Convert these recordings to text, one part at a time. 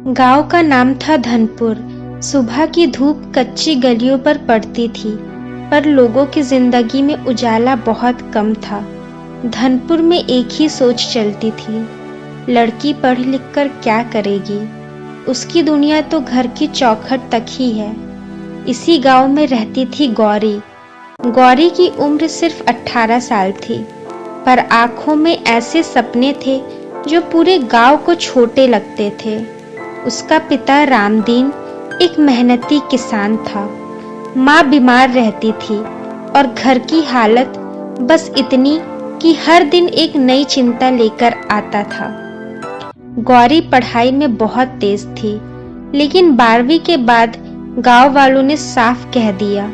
गांव का नाम था धनपुर। सुबह की धूप कच्ची गलियों पर पड़ती थी, पर लोगों की जिंदगी में उजाला बहुत कम था। धनपुर में एक ही सोच चलती थी, लड़की पढ़ लिख कर क्या करेगी। उसकी दुनिया तो घर की चौखट तक ही है। इसी गांव में रहती थी गौरी। गौरी की उम्र सिर्फ 18 साल थी, पर आंखों में ऐसे सपने थे जो पूरे गांव को छोटे लगते थे। उसका पिता रामदीन एक मेहनती किसान था। माँ बीमार रहती थी और घर की हालत बस इतनी कि हर दिन एक नई चिंता लेकर आता था। गौरी पढ़ाई में बहुत तेज थी, लेकिन 12वीं के बाद गांव वालों ने साफ कह दिया,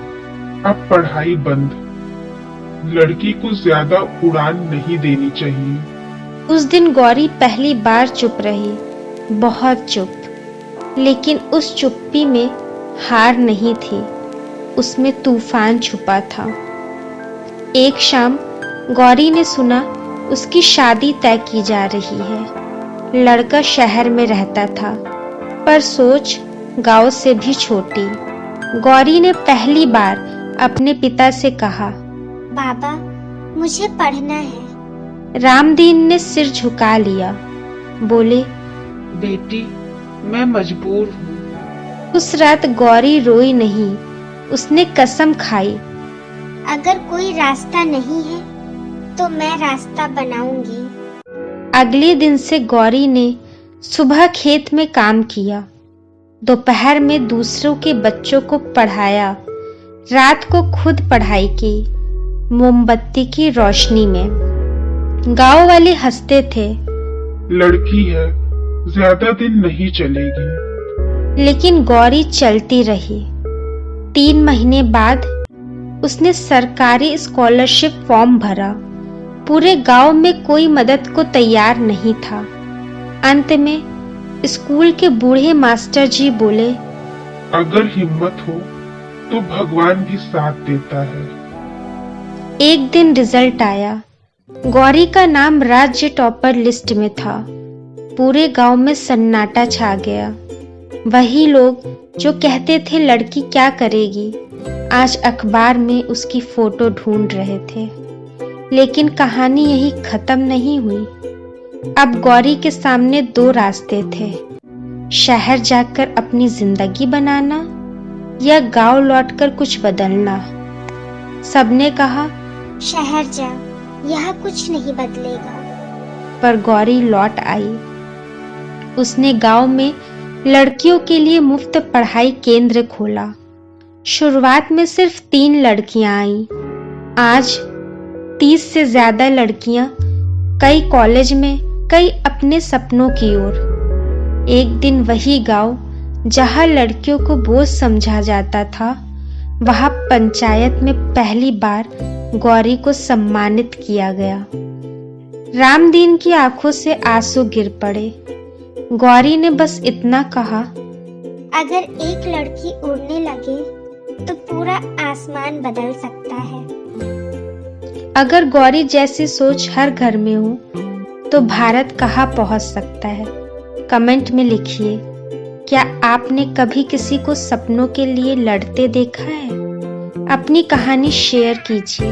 अब पढ़ाई बंद। लड़की को ज्यादा उड़ान नहीं देनी चाहिए। उस दिन गौरी पहली बार चुप रही, बहुत चुप। लेकिन उस चुप्पी में हार नहीं थी, उसमें तूफान छुपा था। एक शाम गौरी ने सुना उसकी शादी तय की जा रही है। लड़का शहर में रहता था, पर सोच गांव से भी छोटी। गौरी ने पहली बार अपने पिता से कहा, बाबा, मुझे पढ़ना है। रामदीन ने सिर झुका लिया, बोले, बेटी, मैं मजबूर हूँ। उस रात गौरी रोई नहीं, उसने कसम खाई, अगर कोई रास्ता नहीं है तो मैं रास्ता बनाऊंगी। अगले दिन से गौरी ने सुबह खेत में काम किया, दोपहर में दूसरों के बच्चों को पढ़ाया, रात को खुद पढ़ाई की, मोमबत्ती की रोशनी में। गांव वाले हंसते थे, लड़की है, ज्यादा दिन नहीं चलेगी। लेकिन गौरी चलती रही। 3 महीने बाद उसने सरकारी स्कॉलरशिप फॉर्म भरा। पूरे गांव में कोई मदद को तैयार नहीं था। अंत में स्कूल के बूढ़े मास्टर जी बोले, अगर हिम्मत हो तो भगवान भी साथ देता है। एक दिन रिजल्ट आया। गौरी का नाम राज्य टॉपर लिस्ट में था। पूरे गांव में सन्नाटा छा गया। वही लोग जो कहते थे लड़की क्या करेगी, आज अखबार में उसकी फोटो ढूंढ रहे थे। लेकिन कहानी यही खत्म नहीं हुई। अब गौरी के सामने 2 रास्ते थे, शहर जाकर अपनी जिंदगी बनाना या गांव लौटकर कुछ बदलना। सबने कहा, शहर जा, यहाँ कुछ नहीं बदलेगा। पर गौरी लौट आई। उसने गांव में लड़कियों के लिए मुफ्त पढ़ाई केंद्र खोला। शुरुआत में सिर्फ 3 लड़कियां आईं। आज 30 से ज्यादा लड़कियां, कई कॉलेज में, कई अपने सपनों की ओर। एक दिन वही गांव जहां लड़कियों को बोझ समझा जाता था, वहां पंचायत में पहली बार गौरी को सम्मानित किया गया। रामदीन की आंखों से आंसू गिर पड़े। गौरी ने बस इतना कहा, अगर एक लड़की उड़ने लगे तो पूरा आसमान बदल सकता है। अगर गौरी जैसी सोच हर घर में हो तो भारत कहाँ पहुंच सकता है? कमेंट में लिखिए, क्या आपने कभी किसी को सपनों के लिए लड़ते देखा है? अपनी कहानी शेयर कीजिए।